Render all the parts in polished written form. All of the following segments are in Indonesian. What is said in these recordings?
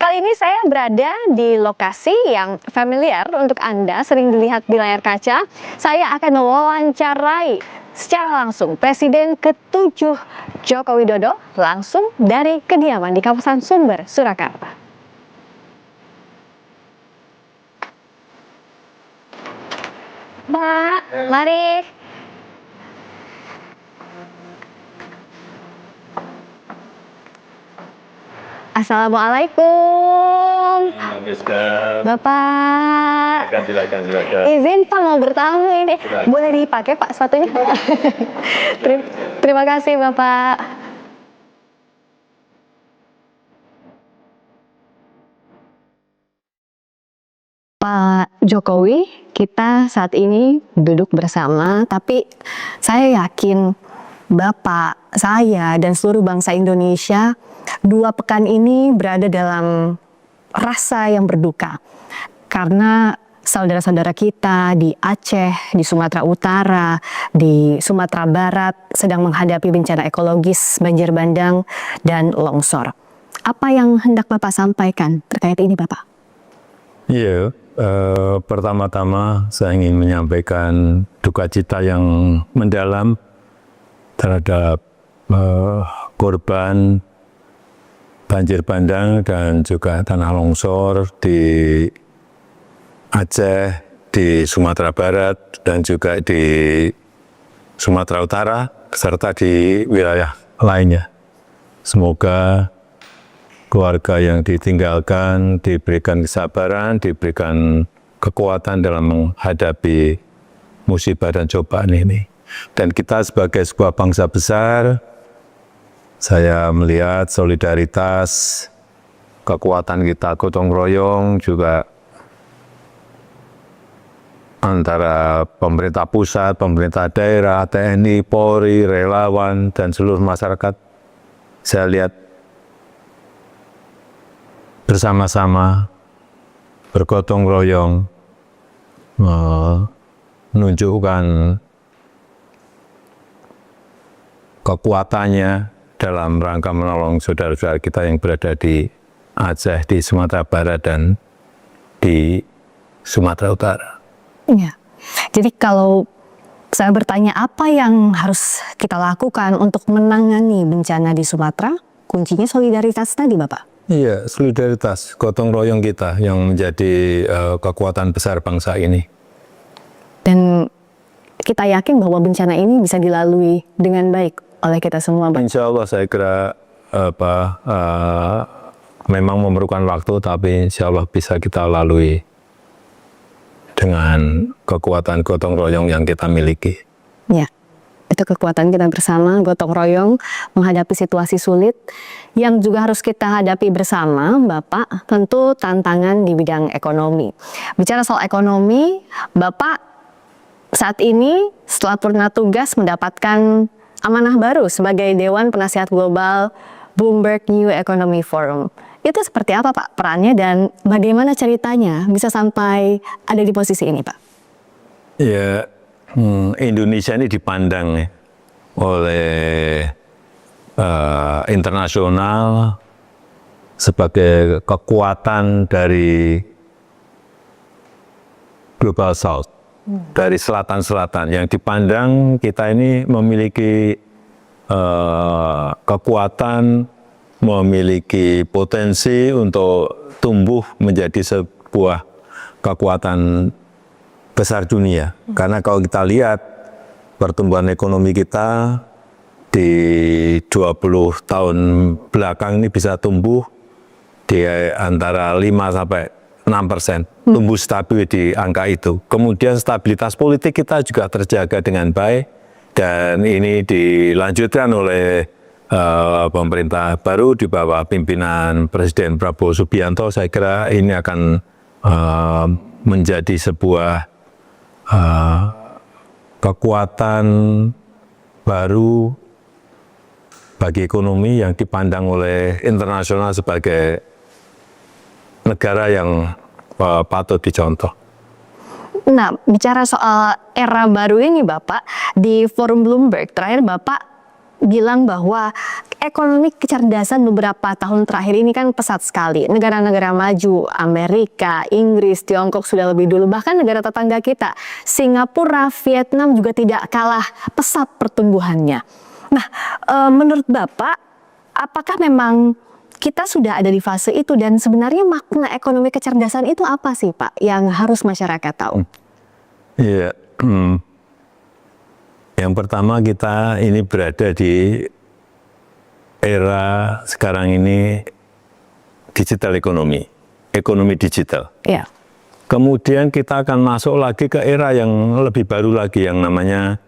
Kali ini saya berada di lokasi yang familiar untuk Anda, sering dilihat di layar kaca. Saya akan mewawancarai secara langsung Presiden ke-7 Joko Widodo langsung dari kediaman di kawasan Sumber, Surakarta. Pak, mari. Assalamualaikum. Bapak. Silakan. Izin Pak mau bertamu ini. Silakan. Boleh dipakai Pak sepatunya? Terima kasih Bapak. Pak Jokowi, kita saat ini duduk bersama, tapi saya yakin Bapak, saya, dan seluruh bangsa Indonesia 2 pekan ini berada dalam rasa yang berduka. Karena saudara-saudara kita di Aceh, di Sumatera Utara, di Sumatera Barat sedang menghadapi bencana ekologis, banjir bandang, dan longsor. Apa yang hendak Bapak sampaikan terkait ini, Bapak? Iya, pertama-tama saya ingin menyampaikan duka cita yang mendalam terhadap korban banjir bandang dan juga tanah longsor di Aceh, di Sumatera Barat, dan juga di Sumatera Utara, serta di wilayah lainnya. Semoga keluarga yang ditinggalkan diberikan kesabaran, diberikan kekuatan dalam menghadapi musibah dan cobaan ini. Dan kita sebagai sebuah bangsa besar, saya melihat solidaritas, kekuatan kita gotong royong juga antara pemerintah pusat, pemerintah daerah, TNI, Polri, relawan, dan seluruh masyarakat. Saya lihat bersama-sama bergotong royong menunjukkan kekuatannya dalam rangka menolong saudara-saudara kita yang berada di Aceh, di Sumatera Barat, dan di Sumatera Utara. Ya, jadi kalau saya bertanya apa yang harus kita lakukan untuk menangani bencana di Sumatera, kuncinya solidaritas tadi, Bapak? Iya, solidaritas, gotong royong kita yang menjadi kekuatan besar bangsa ini. Dan kita yakin bahwa bencana ini bisa dilalui dengan baik oleh kita semua, Pak. Insya Allah saya kira memang memerlukan waktu, tapi insya Allah bisa kita lalui dengan kekuatan gotong royong yang kita miliki. Ya, itu kekuatan kita bersama, gotong royong, menghadapi situasi sulit yang juga harus kita hadapi bersama, Bapak. Tentu tantangan di bidang ekonomi. Bicara soal ekonomi, Bapak saat ini setelah purna tugas mendapatkan amanah baru sebagai Dewan Penasihat Global Bloomberg New Economy Forum. Itu seperti apa Pak perannya dan bagaimana ceritanya bisa sampai ada di posisi ini Pak? Ya, Indonesia ini dipandang oleh internasional sebagai kekuatan dari Global South, dari selatan-selatan yang dipandang kita ini memiliki kekuatan, memiliki potensi untuk tumbuh menjadi sebuah kekuatan besar dunia. Karena kalau kita lihat pertumbuhan ekonomi kita di 20 tahun belakang ini bisa tumbuh di antara 5–6%, tumbuh stabil di angka itu. Kemudian stabilitas politik kita juga terjaga dengan baik, dan ini dilanjutkan oleh pemerintah baru di bawah pimpinan Presiden Prabowo Subianto. Saya kira ini akan menjadi sebuah kekuatan baru bagi ekonomi yang dipandang oleh internasional sebagai negara yang patut dicontoh. Nah, bicara soal era baru ini Bapak, di Forum Bloomberg terakhir Bapak bilang bahwa ekonomi kecerdasan beberapa tahun terakhir ini kan pesat sekali. Negara-negara maju, Amerika, Inggris, Tiongkok sudah lebih dulu. Bahkan negara tetangga kita, Singapura, Vietnam juga tidak kalah pesat pertumbuhannya. Nah, menurut Bapak, apakah memang kita sudah ada di fase itu dan sebenarnya makna ekonomi kecerdasan itu apa sih Pak yang harus masyarakat tahu? Iya. Yang pertama kita ini berada di era sekarang ini digital ekonomi digital. Iya. Kemudian kita akan masuk lagi ke era yang lebih baru lagi yang namanya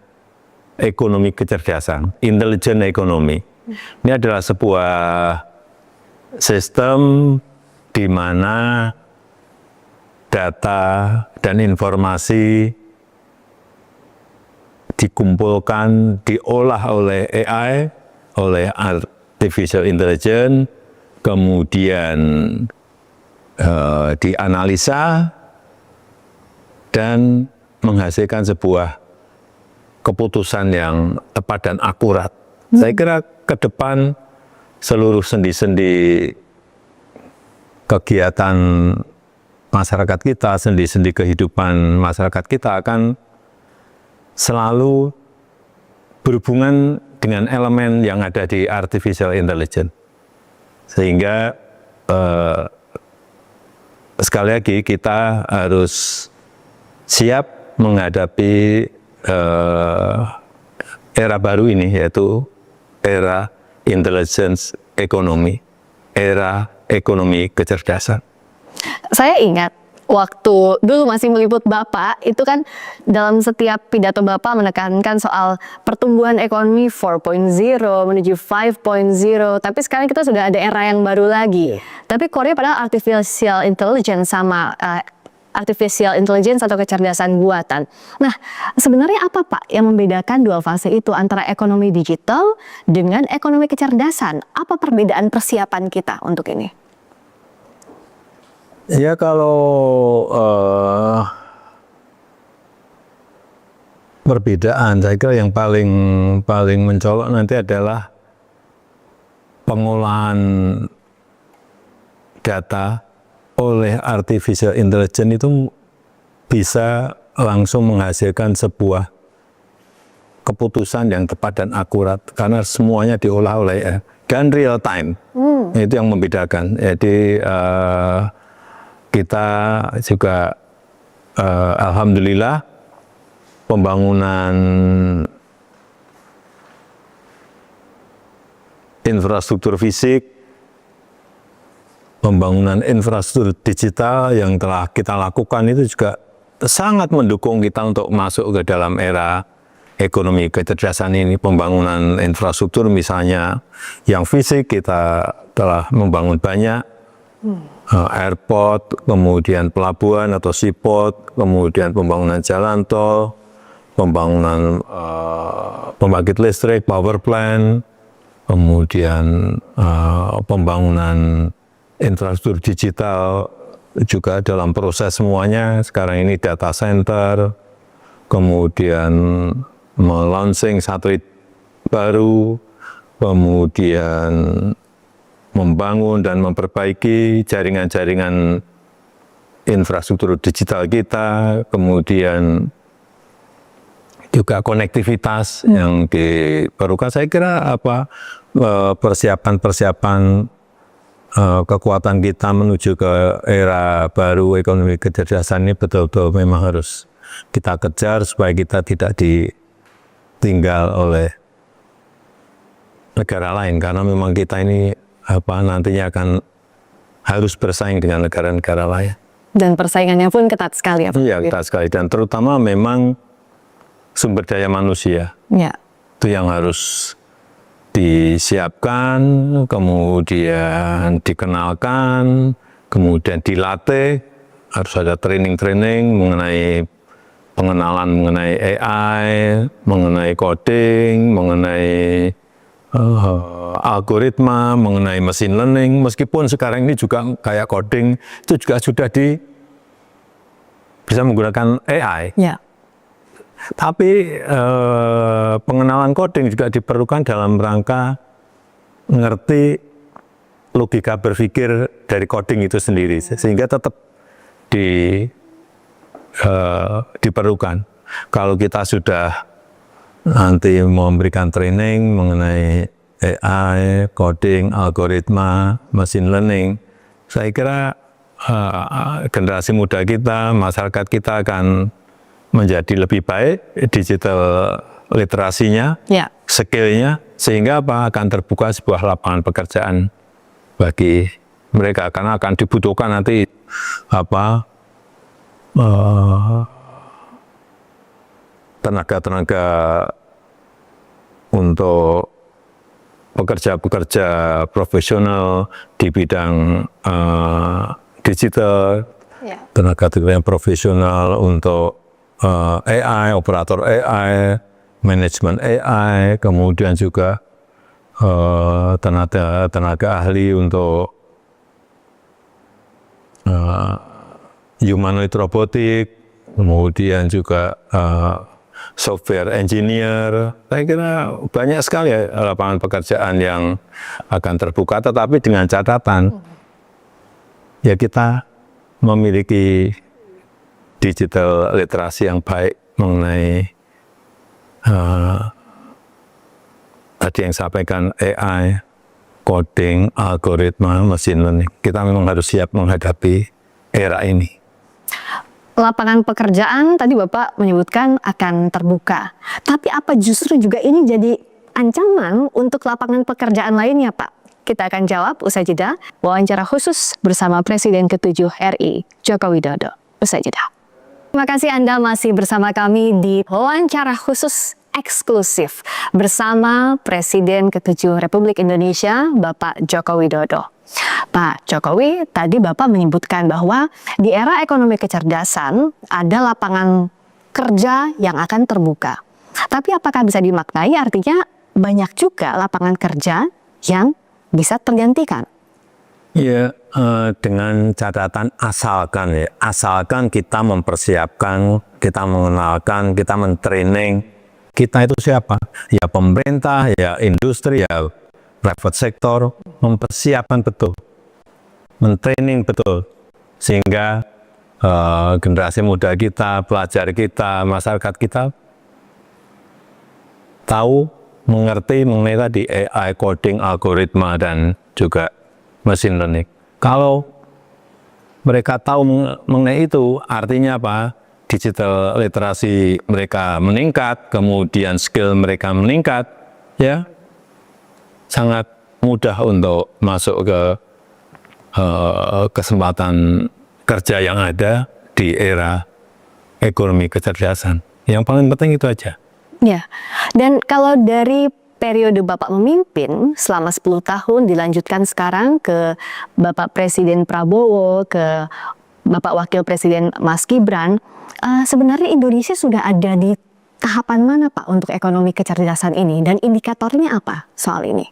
ekonomi kecerdasan, intelligent economy. Ini adalah sebuah sistem di mana data dan informasi dikumpulkan, diolah oleh AI, oleh artificial intelligence, kemudian dianalisa dan menghasilkan sebuah keputusan yang tepat dan akurat. Saya kira ke depan seluruh sendi-sendi kegiatan masyarakat kita, sendi-sendi kehidupan masyarakat kita akan selalu berhubungan dengan elemen yang ada di artificial intelligence. Sehingga sekali lagi kita harus siap menghadapi era baru ini, yaitu era intelligence economy, era ekonomi kecerdasan. Saya ingat waktu dulu masih meliput Bapak, itu kan dalam setiap pidato Bapak menekankan soal pertumbuhan ekonomi 4.0 menuju 5.0, tapi sekarang kita sudah ada era yang baru lagi. Tapi Korea padahal artificial intelligence sama artificial intelligence atau kecerdasan buatan. Nah, sebenarnya apa Pak yang membedakan dua fase itu antara ekonomi digital dengan ekonomi kecerdasan? Apa perbedaan persiapan kita untuk ini? Ya kalau perbedaan, saya kira yang paling mencolok nanti adalah pengolahan data oleh artificial intelligence itu bisa langsung menghasilkan sebuah keputusan yang tepat dan akurat karena semuanya diolah oleh dan real time. Itu yang membedakan. Jadi kita juga alhamdulillah pembangunan infrastruktur fisik, pembangunan infrastruktur digital yang telah kita lakukan itu juga sangat mendukung kita untuk masuk ke dalam era ekonomi kecerdasan ini. Pembangunan infrastruktur misalnya yang fisik kita telah membangun banyak, airport, kemudian pelabuhan atau seaport, kemudian pembangunan jalan tol, pembangunan pembangkit listrik, power plant, kemudian pembangunan infrastruktur digital juga dalam proses semuanya. Sekarang ini data center, kemudian melaunching satelit baru, kemudian membangun dan memperbaiki jaringan-jaringan infrastruktur digital kita, kemudian juga konektivitas yang diperlukan. Saya kira persiapan-persiapan kekuatan kita menuju ke era baru ekonomi kecerdasan ini betul-betul memang harus kita kejar supaya kita tidak ditinggal oleh negara lain, karena memang kita ini nantinya akan harus bersaing dengan negara-negara lain. Dan persaingannya pun ketat sekali ya Pak? Iya, ketat sekali, dan terutama memang sumber daya manusia. Ya. Itu yang harus disiapkan, kemudian dikenalkan, kemudian dilatih, harus ada training-training mengenai pengenalan mengenai AI, mengenai coding, mengenai algoritma, mengenai machine learning. Meskipun sekarang ini juga kayak coding itu juga sudah bisa menggunakan AI. Ya. Tapi pengenalan coding juga diperlukan dalam rangka ngerti logika berpikir dari coding itu sendiri, sehingga tetap diperlukan. Kalau kita sudah nanti memberikan training mengenai AI, coding, algoritma, machine learning, saya kira generasi muda kita, masyarakat kita akan menjadi lebih baik, digital literasinya, skillnya, sehingga akan terbuka sebuah lapangan pekerjaan bagi mereka, karena akan dibutuhkan nanti tenaga-tenaga untuk pekerja-pekerja profesional di bidang digital, tenaga-tenaga yang profesional untuk AI, operator AI, manajemen AI, kemudian juga tenaga ahli untuk humanoid robotik, kemudian juga software engineer. Saya kira banyak sekali lapangan pekerjaan yang akan terbuka, tetapi dengan catatan ya kita memiliki digital literasi yang baik mengenai tadi yang sampaikan AI, coding, algoritma, machine learning. Kita memang harus siap menghadapi era ini. Lapangan pekerjaan tadi Bapak menyebutkan akan terbuka. Tapi apa justru juga ini jadi ancaman untuk lapangan pekerjaan lainnya, Pak? Kita akan jawab usai jeda. Wawancara khusus bersama Presiden ke-7 RI, Joko Widodo. Usai jeda. Terima kasih Anda masih bersama kami di wawancara khusus eksklusif bersama Presiden ke-7 Republik Indonesia, Bapak Joko Widodo. Pak Jokowi, tadi Bapak menyebutkan bahwa di era ekonomi kecerdasan ada lapangan kerja yang akan terbuka. Tapi apakah bisa dimaknai artinya banyak juga lapangan kerja yang bisa tergantikan? Ya, dengan catatan asalkan kita mempersiapkan, kita mengenalkan, kita mentraining, kita itu siapa? Ya pemerintah, ya industri, ya private sector, mempersiapkan betul, mentraining betul, sehingga generasi muda kita, pelajar kita, masyarakat kita tahu, mengerti mengenai tadi AI, coding, algoritma, dan juga machine learning. Kalau mereka tahu mengenai itu, artinya apa? Digital literasi mereka meningkat, kemudian skill mereka meningkat, ya sangat mudah untuk masuk ke kesempatan kerja yang ada di era ekonomi kecerdasan. Yang paling penting itu aja. Ya, dan kalau dari periode Bapak memimpin selama 10 tahun dilanjutkan sekarang ke Bapak Presiden Prabowo, ke Bapak Wakil Presiden Mas Gibran, sebenarnya Indonesia sudah ada di tahapan mana Pak untuk ekonomi kecerdasan ini dan indikatornya apa soal ini?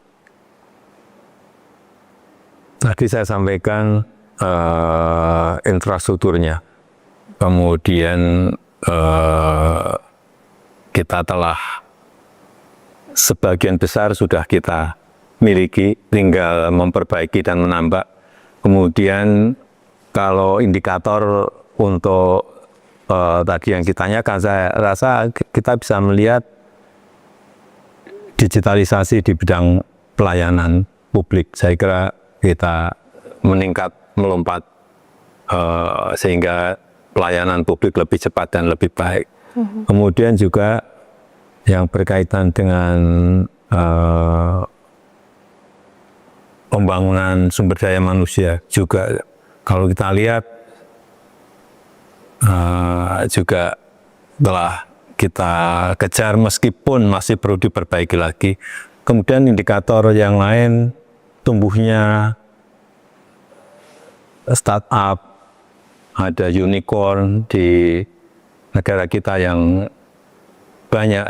Tadi saya sampaikan infrastrukturnya, kemudian kita telah sebagian besar sudah kita miliki, tinggal memperbaiki dan menambah. Kemudian kalau indikator untuk tadi yang ditanyakan, saya rasa kita bisa melihat digitalisasi di bidang pelayanan publik. Saya kira kita meningkat, melompat, sehingga pelayanan publik lebih cepat dan lebih baik. Kemudian juga yang berkaitan dengan pembangunan sumber daya manusia juga, kalau kita lihat juga telah kita kejar meskipun masih perlu diperbaiki lagi. Kemudian indikator yang lain, tumbuhnya startup, ada unicorn di negara kita yang banyak,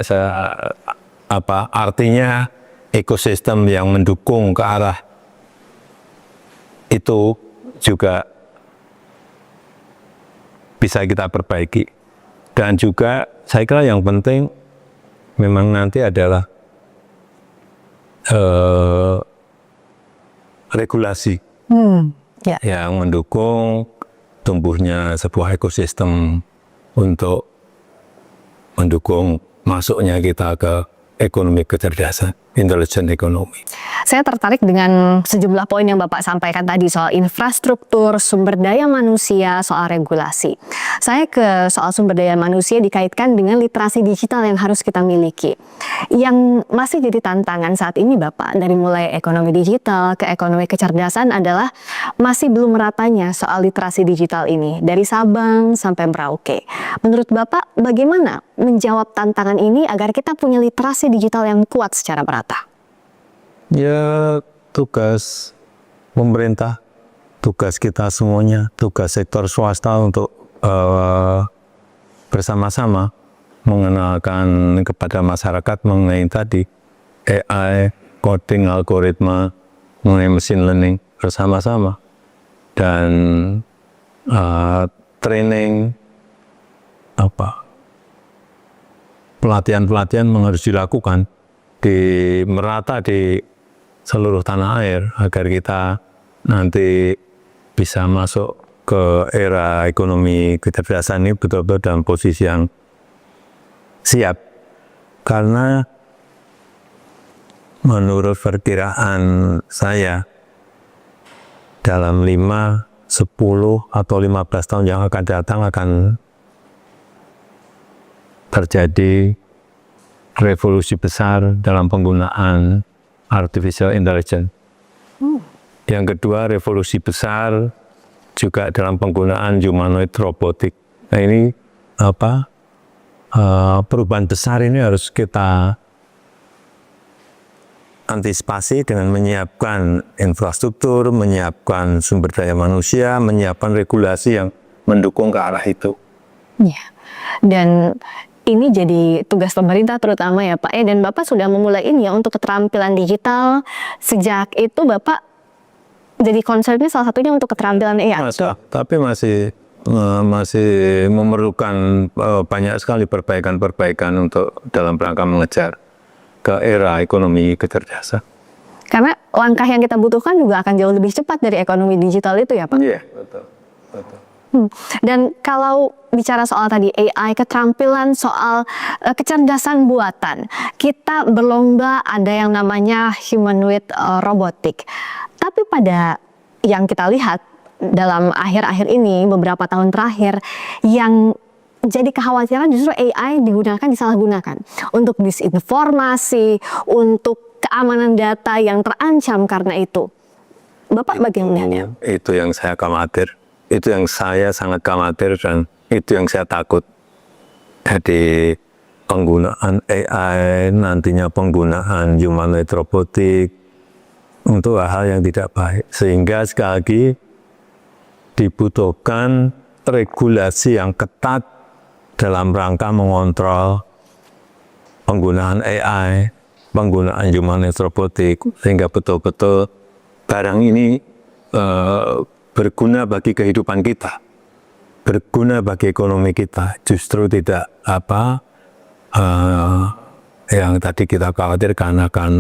artinya ekosistem yang mendukung ke arah itu juga bisa kita perbaiki. Dan juga saya kira yang penting memang nanti adalah regulasi Ya. yang mendukung tumbuhnya sebuah ekosistem untuk mendukung masuknya kita ke ekonomi kecerdasan, intelligent ekonomi. Saya tertarik dengan sejumlah poin yang Bapak sampaikan tadi soal infrastruktur, sumber daya manusia, soal regulasi. Saya ke soal sumber daya manusia dikaitkan dengan literasi digital yang harus kita miliki. Yang masih jadi tantangan saat ini Bapak, dari mulai ekonomi digital ke ekonomi kecerdasan adalah masih belum meratanya soal literasi digital ini, dari Sabang sampai Merauke. Menurut Bapak, bagaimana menjawab tantangan ini agar kita punya literasi digital yang kuat secara merata? Ya, tugas pemerintah, tugas kita semuanya, tugas sektor swasta untuk bersama-sama mengenalkan kepada masyarakat mengenai tadi AI, coding, algoritma, mengenai machine learning bersama-sama, dan training pelatihan-pelatihan harus dilakukan merata di seluruh tanah air agar kita nanti bisa masuk ke era ekonomi kecerdasan ini betul-betul dalam posisi yang siap. Karena menurut perkiraan saya dalam 5, 10 atau 15 tahun yang akan datang akan terjadi revolusi besar dalam penggunaan artificial intelligence. Yang kedua, revolusi besar juga dalam penggunaan humanoid robotik. Nah ini perubahan besar ini harus kita antisipasi dengan menyiapkan infrastruktur, menyiapkan sumber daya manusia, menyiapkan regulasi yang mendukung ke arah itu. Ya. Dan ini jadi tugas pemerintah terutama ya Pak, dan Bapak sudah memulai ini ya untuk keterampilan digital. Sejak itu Bapak jadi concernnya salah satunya untuk keterampilan AI. Tapi masih memerlukan banyak sekali perbaikan-perbaikan untuk dalam rangka mengejar ke era ekonomi kecerdasan. Karena langkah yang kita butuhkan juga akan jauh lebih cepat dari ekonomi digital itu ya Pak? Iya, betul. Dan kalau bicara soal tadi AI, keterampilan soal kecerdasan buatan, kita berlomba ada yang namanya humanoid robotik. Tapi pada yang kita lihat dalam akhir-akhir ini, beberapa tahun terakhir, yang jadi kekhawatiran justru AI disalahgunakan untuk disinformasi, untuk keamanan data yang terancam karena itu. Bapak bagaimana? Itu yang saya khawatir. Itu yang saya sangat khawatir dan itu yang saya takut. Jadi penggunaan AI, nantinya penggunaan humanoid robotik untuk hal yang tidak baik. Sehingga sekali lagi dibutuhkan regulasi yang ketat dalam rangka mengontrol penggunaan AI, penggunaan humanoid robotik, sehingga betul-betul barang ini berguna bagi kehidupan kita, berguna bagi ekonomi kita, justru tidak yang tadi kita khawatirkan akan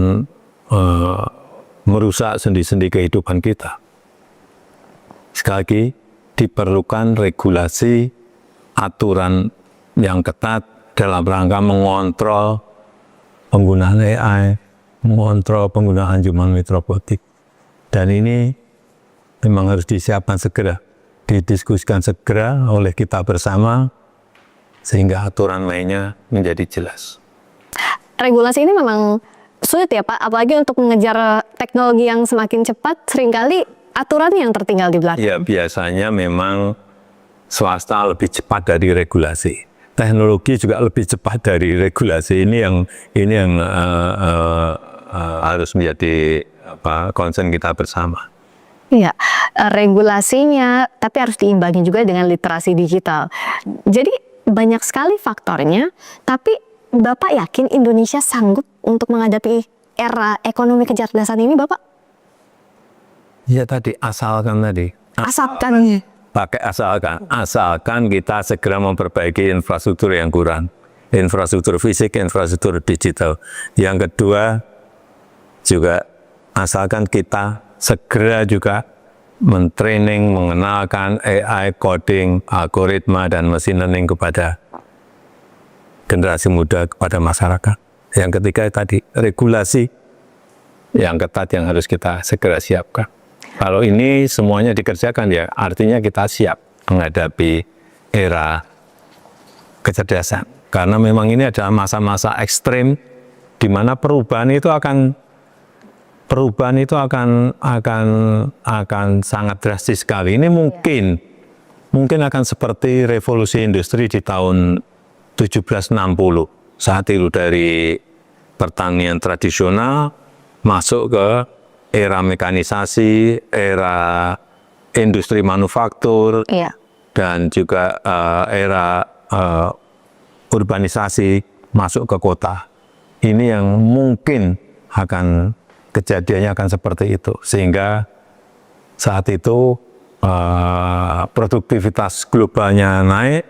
merusak sendi-sendi kehidupan kita. Sekali lagi, diperlukan regulasi, aturan yang ketat dalam rangka mengontrol penggunaan AI, mengontrol penggunaan humanoid robotik. Dan ini memang harus disiapkan segera, didiskusikan segera oleh kita bersama, sehingga aturan mainnya menjadi jelas. Regulasi ini memang sulit ya Pak, apalagi untuk mengejar teknologi yang semakin cepat, seringkali aturan yang tertinggal di belakang. Ya, biasanya memang swasta lebih cepat dari regulasi. Teknologi juga lebih cepat dari regulasi. Ini yang harus menjadi concern kita bersama. Iya, regulasinya, tapi harus diimbangi juga dengan literasi digital. Jadi banyak sekali faktornya, tapi Bapak yakin Indonesia sanggup untuk menghadapi era ekonomi kecerdasan ini, Bapak? Ya tadi, asalkan tadi. Asalkan. pakai asalkan kita segera memperbaiki infrastruktur yang kurang, infrastruktur fisik, infrastruktur digital. Yang kedua juga asalkan kita segera juga mentraining, mengenalkan AI, coding, algoritma, dan machine learning kepada generasi muda, kepada masyarakat. Yang ketiga tadi, regulasi yang ketat yang harus kita segera siapkan. Kalau ini semuanya dikerjakan ya, artinya kita siap menghadapi era kecerdasan. Karena memang ini adalah masa-masa ekstrim di mana perubahan itu akan sangat drastis sekali. Ini mungkin akan seperti revolusi industri di tahun 1760. Saat itu dari pertanian tradisional masuk ke era mekanisasi, era industri manufaktur, dan juga era urbanisasi masuk ke kota. Ini yang mungkin kejadiannya akan seperti itu, sehingga saat itu produktivitas globalnya naik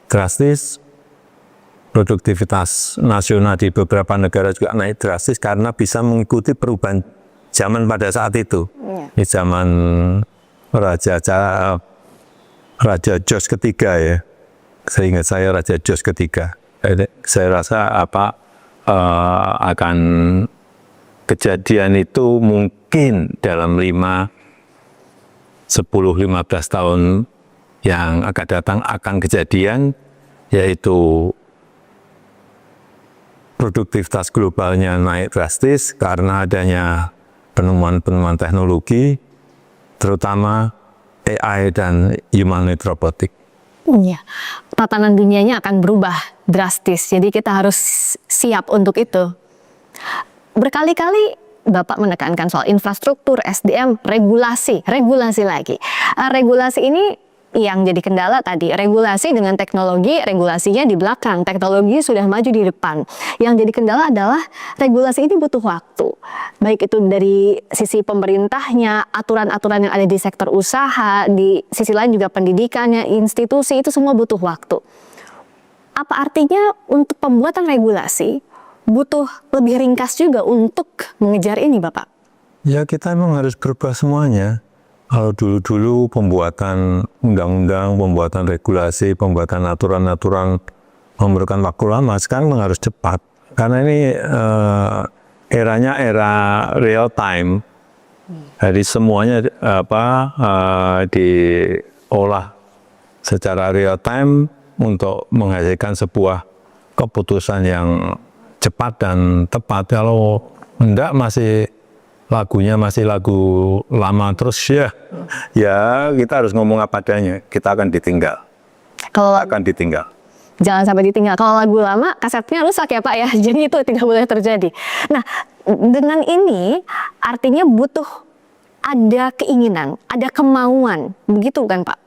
drastis, produktivitas nasional di beberapa negara juga naik drastis karena bisa mengikuti perubahan zaman pada saat itu. Di zaman Raja George ketiga ya, seingat saya Raja George ketiga. Saya rasa akan kejadian itu mungkin dalam 10-15 tahun yang akan datang akan kejadian, yaitu produktivitas globalnya naik drastis karena adanya penemuan-penemuan teknologi, terutama AI dan humanoid robotik. Iya, tatanan dunianya akan berubah drastis, jadi kita harus siap untuk itu. Berkali-kali Bapak menekankan soal infrastruktur, SDM, regulasi lagi. Regulasi ini yang jadi kendala tadi, regulasi dengan teknologi, regulasinya di belakang, teknologi sudah maju di depan. Yang jadi kendala adalah regulasi ini butuh waktu. Baik itu dari sisi pemerintahnya, aturan-aturan yang ada di sektor usaha, di sisi lain juga pendidikannya, institusi, itu semua butuh waktu. Apa artinya untuk pembuatan regulasi butuh lebih ringkas juga untuk mengejar ini, Bapak? Ya, kita memang harus berubah semuanya. Kalau dulu-dulu pembuatan undang-undang, pembuatan regulasi, pembuatan aturan-aturan memerlukan waktu lama, sekarang harus cepat. Karena ini eranya era real time. Jadi semuanya diolah secara real time untuk menghasilkan sebuah keputusan yang cepat dan tepat. Kalau enggak lagunya masih lagu lama terus ya kita harus ngomong apa adanya, kita akan ditinggal. Jangan sampai ditinggal. Kalau lagu lama kasetnya rusak ya Pak ya, jadi itu tidak boleh terjadi. Nah, dengan ini artinya butuh ada keinginan, ada kemauan, begitu kan Pak?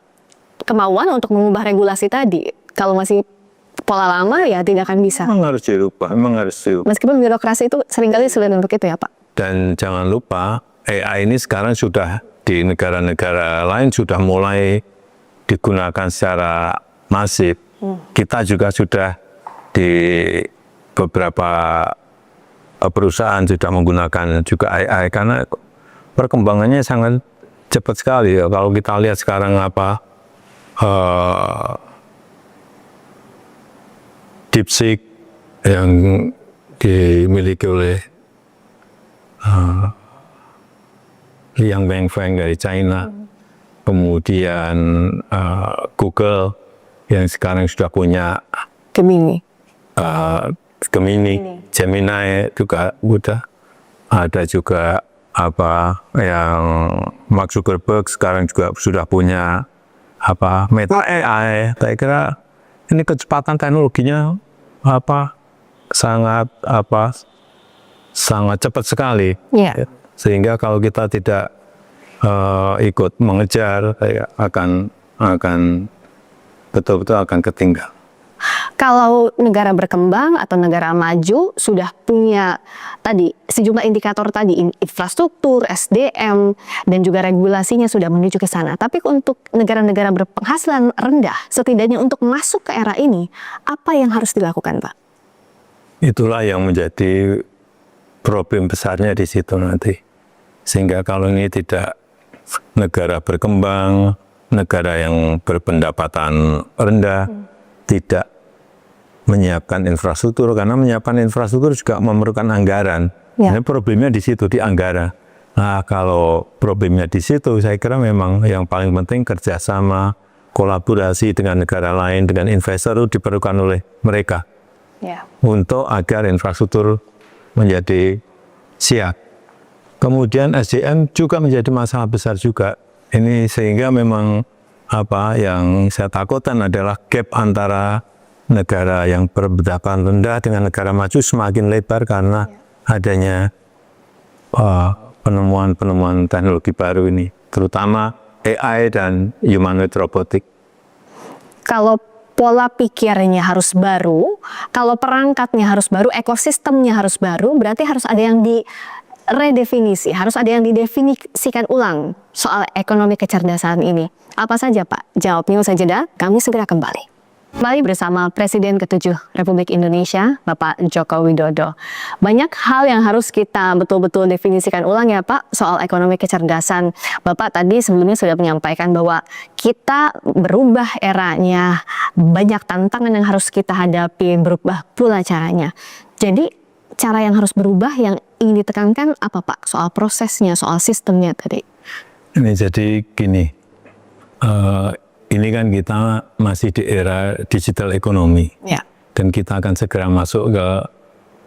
Kemauan untuk mengubah regulasi tadi. Kalau masih pola lama ya tidak akan bisa. Memang harus dirubah. Meskipun birokrasi itu seringkali sulit untuk itu ya Pak. Dan jangan lupa AI ini sekarang sudah di negara-negara lain sudah mulai digunakan secara masif. Kita juga sudah di beberapa perusahaan sudah menggunakan juga AI karena perkembangannya sangat cepat sekali. Kalau kita lihat sekarang DeepSeek yang dimiliki oleh Liang Wenfeng dari China, kemudian Google yang sekarang sudah punya Gemini, Gemini juga udah ada juga yang Mark Zuckerberg sekarang juga sudah punya Meta AI. Saya kira ini kecepatan teknologinya sangat cepat sekali. Sehingga kalau kita tidak ikut mengejar, akan betul-betul akan ketinggal. Kalau negara berkembang atau negara maju sudah punya tadi sejumlah indikator tadi, infrastruktur, SDM, dan juga regulasinya sudah menuju ke sana. Tapi untuk negara-negara berpenghasilan rendah, setidaknya untuk masuk ke era ini, apa yang harus dilakukan, Pak? Itulah yang menjadi problem besarnya di situ nanti. Sehingga kalau ini tidak negara berkembang, negara yang berpendapatan rendah, tidak menyiapkan infrastruktur, karena menyiapkan infrastruktur juga memerlukan anggaran. Ya. Ini problemnya di situ, di anggaran. Nah, kalau problemnya di situ, saya kira memang yang paling penting kerjasama, kolaborasi dengan negara lain, dengan investor itu diperlukan oleh mereka. Ya. Untuk agar infrastruktur menjadi siap. Kemudian SDM juga menjadi masalah besar juga. Ini sehingga memang apa yang saya takutkan adalah gap antara negara yang berpendapatan rendah dengan negara maju semakin lebar karena adanya penemuan-penemuan teknologi baru ini, terutama AI dan humanoid robotik. Kalau pola pikirnya harus baru, kalau perangkatnya harus baru, ekosistemnya harus baru, berarti harus ada yang diredefinisi, harus ada yang didefinisikan ulang soal ekonomi kecerdasan ini. Apa saja, Pak? Jawabnya usai jeda, kami segera kembali. Kembali bersama Presiden ke-7 Republik Indonesia, Bapak Joko Widodo. Banyak hal yang harus kita betul-betul definisikan ulang ya Pak, soal ekonomi kecerdasan. Bapak tadi sebelumnya sudah menyampaikan bahwa kita berubah eranya, banyak tantangan yang harus kita hadapi, berubah pula caranya. Jadi cara yang harus berubah yang ingin ditekankan apa Pak? Soal prosesnya, soal sistemnya tadi. Ini jadi gini, ini kan kita masih di era digital ekonomi, Ya. dan kita akan segera masuk ke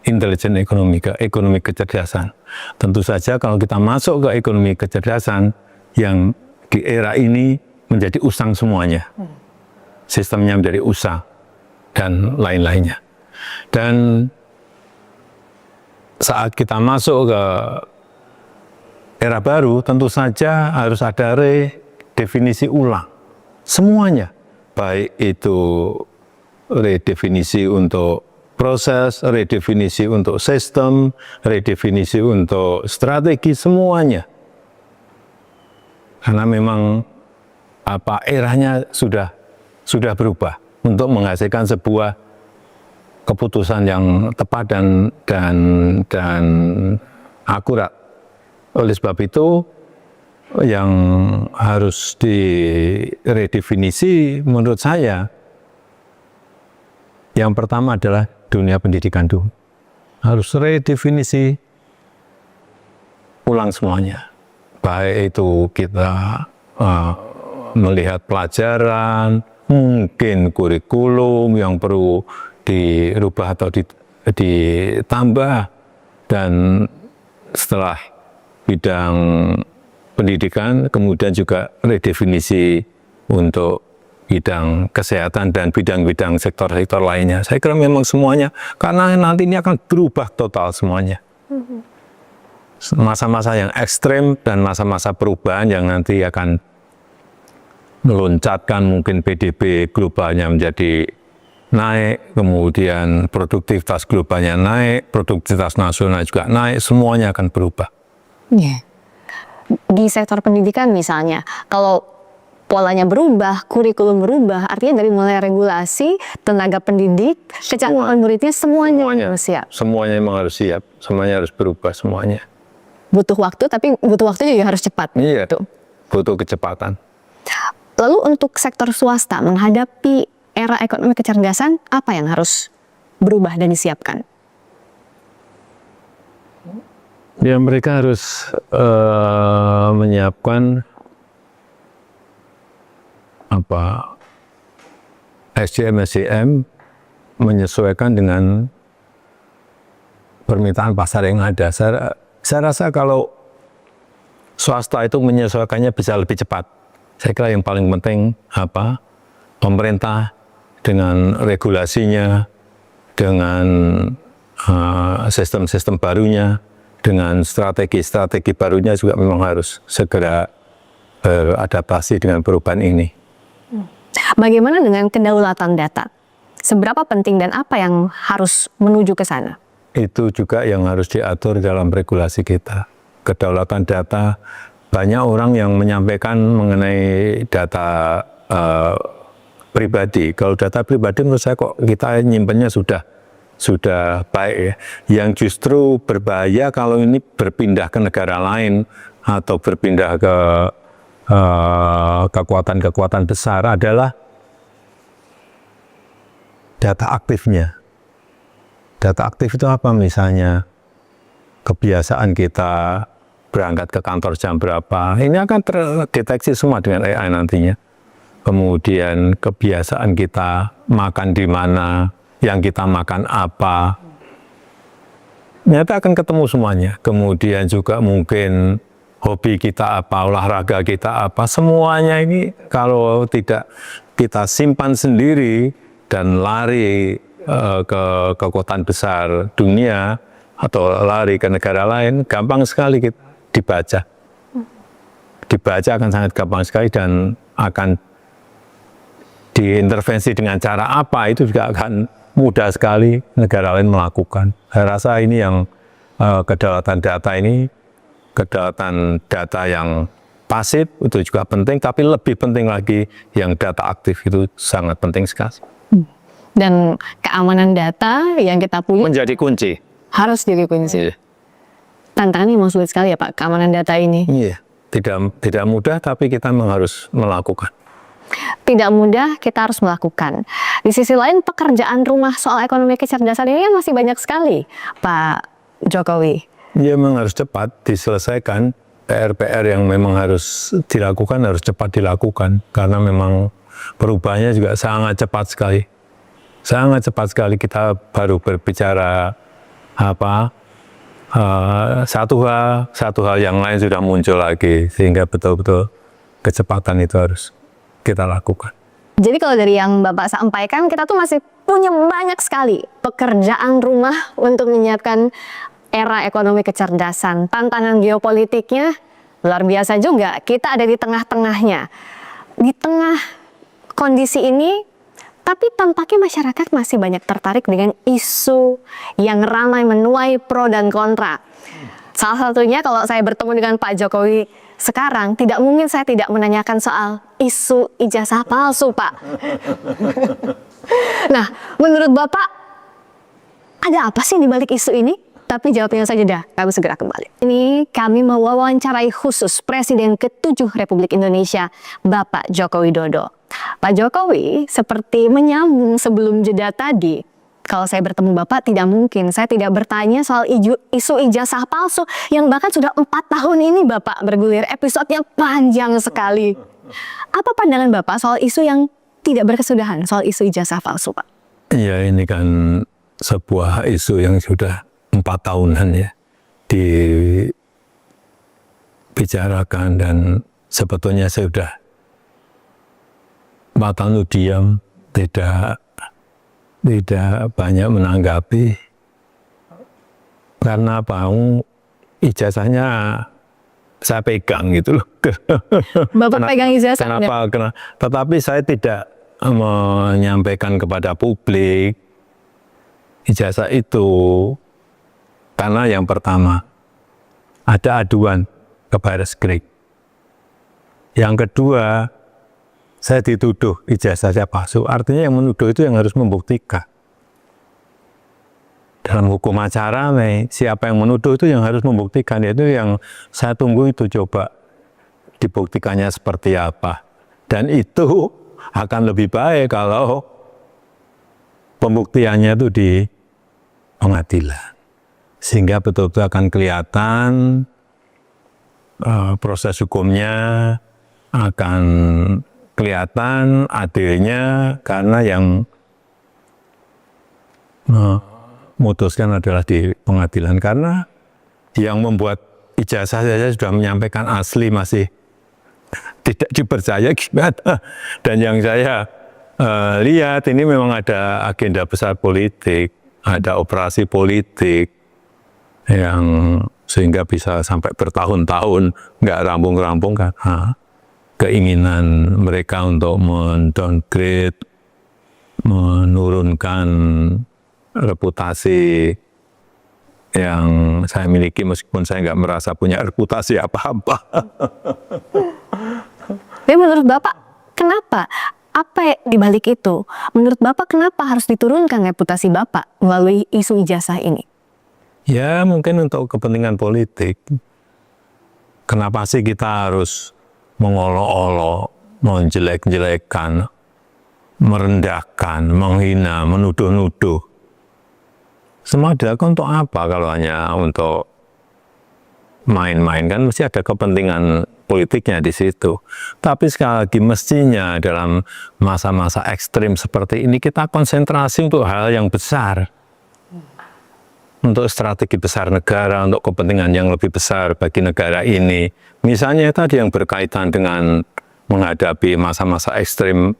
intelligent ekonomi, ke ekonomi kecerdasan. Tentu saja kalau kita masuk ke ekonomi kecerdasan, yang di era ini menjadi usang semuanya. Sistemnya menjadi usang, dan lain-lainnya. Dan saat kita masuk ke era baru, tentu saja harus ada redefinisi ulang. Semuanya, baik itu redefinisi untuk proses, redefinisi untuk sistem, redefinisi untuk strategi, semuanya. Karena memang eranya sudah berubah untuk menghasilkan sebuah keputusan yang tepat dan akurat. Oleh sebab itu, yang harus diredefinisi menurut saya, yang pertama adalah dunia pendidikan dulu. Harus redefinisi ulang semuanya. Baik itu kita melihat pelajaran, mungkin kurikulum yang perlu dirubah atau ditambah, dan setelah bidang pendidikan, kemudian juga redefinisi untuk bidang kesehatan dan bidang-bidang sektor-sektor lainnya. Saya kira memang semuanya, karena nanti ini akan berubah total semuanya. Masa-masa yang ekstrem dan masa-masa perubahan yang nanti akan meloncatkan mungkin PDB globalnya menjadi naik, kemudian produktivitas globalnya naik, produktivitas nasional juga naik, semuanya akan berubah. Yeah. Di sektor pendidikan misalnya, kalau polanya berubah, kurikulum berubah, artinya dari mulai regulasi, tenaga pendidik, kecanduan muridnya, semuanya harus siap. Semuanya memang harus siap, semuanya harus berubah semuanya. Butuh waktu, tapi butuh waktu juga harus cepat. Iya, gitu. Butuh kecepatan. Lalu untuk sektor swasta menghadapi era ekonomi kecerdasan, apa yang harus berubah dan disiapkan? Ya, mereka harus menyiapkan SDM menyesuaikan dengan permintaan pasar yang ada. Saya rasa kalau swasta itu menyesuaikannya bisa lebih cepat. Saya kira yang paling penting pemerintah dengan regulasinya, dengan sistem-sistem barunya, dengan strategi-strategi barunya juga memang harus segera beradaptasi dengan perubahan ini. Bagaimana dengan kedaulatan data? Seberapa penting dan apa yang harus menuju ke sana? Itu juga yang harus diatur dalam regulasi kita. Kedaulatan data, banyak orang yang menyampaikan mengenai data pribadi. Kalau data pribadi menurut saya kok kita nyimpennya sudah baik ya. Yang justru berbahaya kalau ini berpindah ke negara lain atau berpindah ke kekuatan-kekuatan besar adalah data aktifnya. Data aktif itu apa? Misalnya kebiasaan kita berangkat ke kantor jam berapa. Ini akan terdeteksi semua dengan AI nantinya. Kemudian kebiasaan kita makan di mana, yang kita makan apa. Ternyata akan ketemu semuanya. Kemudian juga mungkin hobi kita apa, olahraga kita apa. Semuanya ini kalau tidak kita simpan sendiri dan lari ke kekuatan besar dunia atau lari ke negara lain, gampang sekali kita dibaca. Dibaca akan sangat gampang sekali dan akan diintervensi dengan cara apa itu juga akan mudah sekali negara lain melakukan. Saya rasa ini yang kedaulatan data ini, kedaulatan data yang pasif itu juga penting, tapi lebih penting lagi yang data aktif itu sangat penting sekali. Dan keamanan data yang kita punya Menjadi kunci. harus jadi kunci. Tantangannya memang sulit sekali ya Pak, keamanan data ini. Iya, tidak mudah tapi kita memang harus melakukan. Tidak mudah, kita harus melakukan. Di sisi lain, pekerjaan rumah soal ekonomi kecerdasan ini kan masih banyak sekali, Pak Jokowi. Ya memang harus cepat diselesaikan. PR-PR yang memang harus dilakukan harus cepat dilakukan karena memang perubahannya juga sangat cepat sekali. Sangat cepat sekali kita baru berbicara satu hal yang lain sudah muncul lagi sehingga betul-betul kecepatan itu harus kita lakukan. Jadi kalau dari yang Bapak sampaikan, kita tuh masih punya banyak sekali pekerjaan rumah untuk menyiapkan era ekonomi kecerdasan. Tantangan geopolitiknya luar biasa juga. Kita ada di tengah-tengahnya. Di tengah kondisi ini, tapi tampaknya masyarakat masih banyak tertarik dengan isu yang ramai menuai pro dan kontra. Salah satunya kalau saya bertemu dengan Pak Jokowi sekarang, tidak mungkin saya tidak menanyakan soal isu ijazah palsu, Pak. Nah, menurut Bapak, ada apa sih di balik isu ini? Tapi jawabnya saja dah, kami segera kembali. Ini kami mewawancarai khusus Presiden ke-7 Republik Indonesia, Bapak Joko Widodo. Pak Jokowi seperti menyambung sebelum jeda tadi. Kalau saya bertemu Bapak, tidak mungkin saya tidak bertanya soal isu ijazah palsu yang bahkan sudah 4 tahun ini Bapak bergulir, episodenya panjang sekali. Apa pandangan Bapak soal isu yang tidak berkesudahan, soal isu ijazah palsu, Pak? Ya ini kan sebuah isu yang sudah 4 tahunan ya dibicarakan dan sebetulnya saya sudah 4 tahun itu diam, tidak banyak menanggapi karena apa? Ijazahnya saya pegang gitu loh. Bapak pegang ijazah? Kenapa? Tetapi saya tidak menyampaikan kepada publik ijazah itu karena yang pertama ada aduan ke Barreskrim. Yang kedua, saya dituduh ijazahnya palsu. Artinya yang menuduh itu yang harus membuktikan. Dalam hukum acara, siapa yang menuduh itu yang harus membuktikan. Itu yang saya tunggu itu coba dibuktikannya seperti apa. Dan itu akan lebih baik kalau pembuktiannya itu di pengadilan. Sehingga betul-betul akan kelihatan proses hukumnya, akan kelihatan adilnya karena yang memutuskan adalah di pengadilan. Karena yang membuat ijazah saja sudah menyampaikan asli masih tidak dipercaya gimana. Dan yang saya lihat ini memang ada agenda besar politik, ada operasi politik yang sehingga bisa sampai bertahun-tahun nggak rampung-rampung karena keinginan mereka untuk mendowngrade, menurunkan reputasi yang saya miliki meskipun saya nggak merasa punya reputasi apa-apa. Tapi menurut Bapak, kenapa? Apa di balik itu? Menurut Bapak, kenapa harus diturunkan reputasi Bapak melalui isu ijazah ini? Ya mungkin untuk kepentingan politik. Kenapa sih kita harus mengolok-olok, menjelek-jelekkan, merendahkan, menghina, menuduh-nuduh? Semua dilakukan untuk apa kalau hanya untuk main-main? Kan mesti ada kepentingan politiknya di situ. Tapi sekali lagi mestinya dalam masa-masa ekstrim seperti ini kita konsentrasi untuk hal yang besar. Untuk strategi besar negara, untuk kepentingan yang lebih besar bagi negara ini. Misalnya tadi yang berkaitan dengan menghadapi masa-masa ekstrim,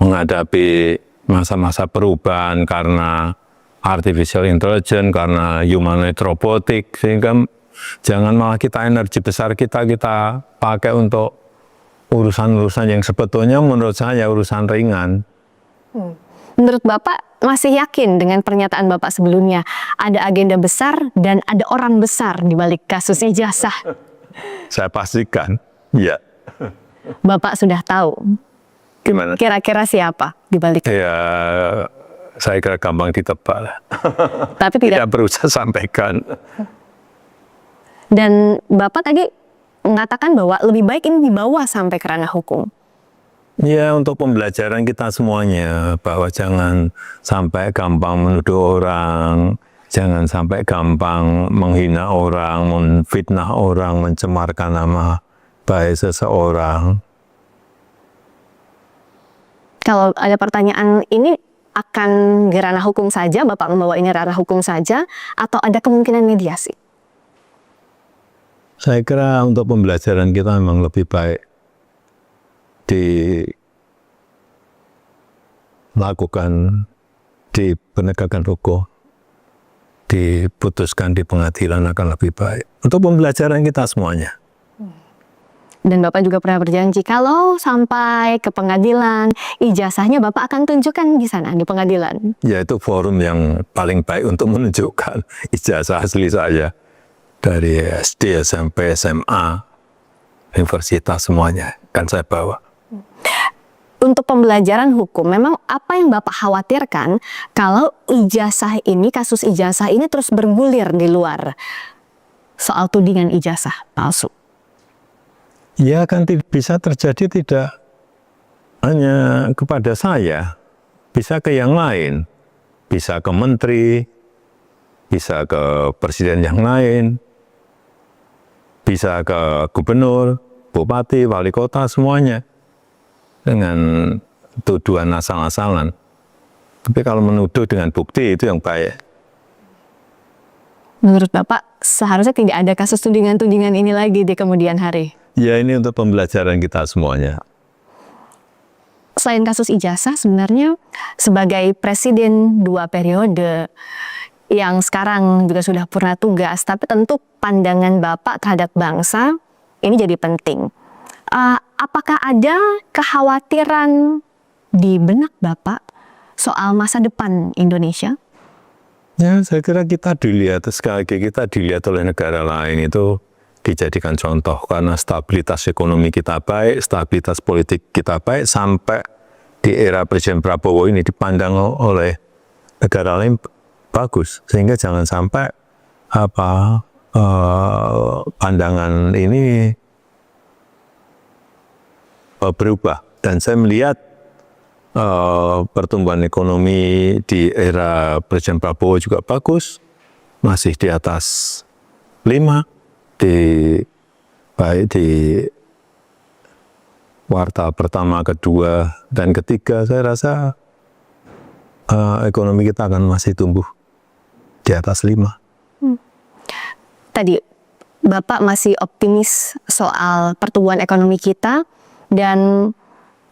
menghadapi masa-masa perubahan karena artificial intelligence, karena humanoid robotik, sehingga jangan malah kita energi besar kita pakai untuk urusan-urusan yang sebetulnya menurut saya urusan ringan. Menurut Bapak masih yakin dengan pernyataan Bapak sebelumnya ada agenda besar dan ada orang besar di balik kasus ijazah? Saya pastikan, ya. Bapak sudah tahu Gimana? kira-kira siapa di balik? Ya, saya kira gampang ditebak lah. Tapi tidak. Tidak perlu saya sampaikan. Dan Bapak tadi mengatakan bahwa lebih baik ini dibawa sampai ke ranah hukum. Ya, untuk pembelajaran kita semuanya, bahwa jangan sampai gampang menuduh orang, jangan sampai gampang menghina orang, menfitnah orang, mencemarkan nama baik seseorang. Kalau ada pertanyaan ini akan ke ranah hukum saja, Bapak membawa ini ranah hukum saja, atau ada kemungkinan mediasi? Saya kira untuk pembelajaran kita memang lebih baik dilakukan di penegakan hukum, diputuskan di pengadilan akan lebih baik. Untuk pembelajaran kita semuanya. Dan Bapak juga pernah berjanji kalau sampai ke pengadilan, ijazahnya Bapak akan tunjukkan di sana, di pengadilan. Yaitu forum yang paling baik untuk menunjukkan ijazah asli saya. Dari SD, SMP, SMA, universitas semuanya kan saya bawa. Untuk pembelajaran hukum, memang apa yang Bapak khawatirkan kalau ijazah ini, kasus ijazah ini terus bergulir di luar soal tudingan ijazah palsu? Ya kan bisa terjadi tidak hanya kepada saya, bisa ke yang lain, bisa ke menteri, bisa ke presiden yang lain, bisa ke gubernur, bupati, wali kota, semuanya dengan tuduhan asal-asalan. Tapi kalau menuduh dengan bukti itu yang baik. Menurut Bapak seharusnya tidak ada kasus tudingan-tudingan ini lagi di kemudian hari? Ya ini untuk pembelajaran kita semuanya. Selain kasus ijazah, sebenarnya sebagai presiden 2 periode yang sekarang juga sudah purna tugas, tapi tentu pandangan Bapak terhadap bangsa ini jadi penting. Apakah ada kekhawatiran di benak Bapak soal masa depan Indonesia? Ya saya kira kita dilihat, sekali lagi kita dilihat oleh negara lain itu dijadikan contoh karena stabilitas ekonomi kita baik, stabilitas politik kita baik, sampai di era Presiden Prabowo ini dipandang oleh negara lain bagus, sehingga jangan sampai pandangan ini berubah. Dan saya melihat pertumbuhan ekonomi di era Presiden Prabowo juga bagus, masih di atas 5, baik di kuartal pertama, kedua, dan ketiga. Saya rasa ekonomi kita akan masih tumbuh di atas 5. Tadi Bapak masih optimis soal pertumbuhan ekonomi kita, dan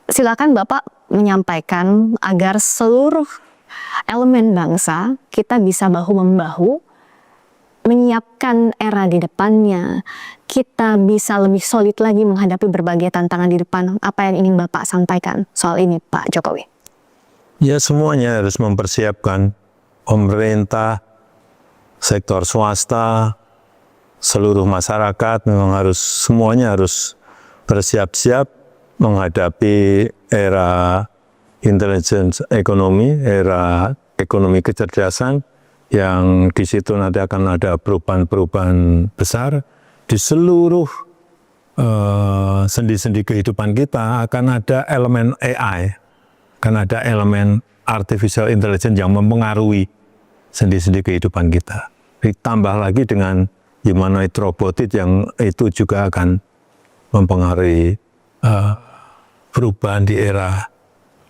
silakan Bapak menyampaikan agar seluruh elemen bangsa kita bisa bahu-membahu menyiapkan era di depannya, kita bisa lebih solid lagi menghadapi berbagai tantangan di depan. Apa yang ingin Bapak sampaikan soal ini, Pak Jokowi? Ya semuanya harus mempersiapkan, pemerintah, sektor swasta, seluruh masyarakat memang semuanya harus bersiap-siap menghadapi era intelligence ekonomi, era ekonomi kecerdasan yang di situ nanti akan ada perubahan-perubahan besar di seluruh sendi-sendi kehidupan kita. Akan ada elemen AI, akan ada elemen artificial intelligence yang mempengaruhi sendi-sendi kehidupan kita. Ditambah lagi dengan humanoid robotik yang itu juga akan mempengaruhi perubahan di era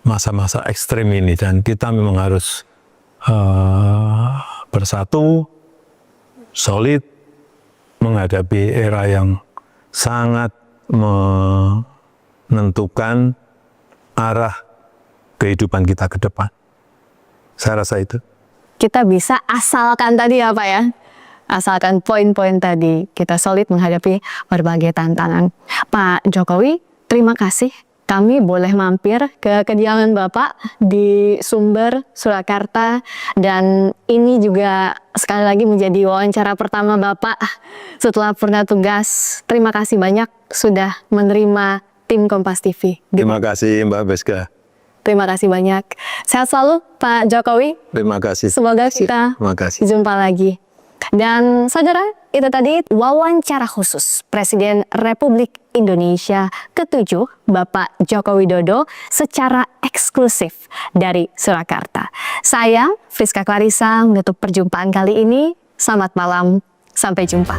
masa-masa ekstrim ini, dan kita memang harus bersatu, solid menghadapi era yang sangat menentukan arah kehidupan kita ke depan. Saya rasa itu. Kita bisa asalkan tadi ya Pak ya, asalkan poin-poin tadi, kita solid menghadapi berbagai tantangan. Pak Jokowi, terima kasih. Kami boleh mampir ke kediaman Bapak di Sumber, Surakarta, dan ini juga sekali lagi menjadi wawancara pertama Bapak setelah purna tugas. Terima kasih banyak sudah menerima tim Kompas TV. Terima kasih Mbak Beska. Terima kasih banyak. Sehat selalu Pak Jokowi. Terima kasih. Semoga kita Terima kasih. jumpa lagi. Dan saudara, itu tadi wawancara khusus Presiden Republik Indonesia ke-7 Bapak Joko Widodo secara eksklusif dari Surakarta. Saya, Friska Clarissa, menutup perjumpaan kali ini. Selamat malam, sampai jumpa.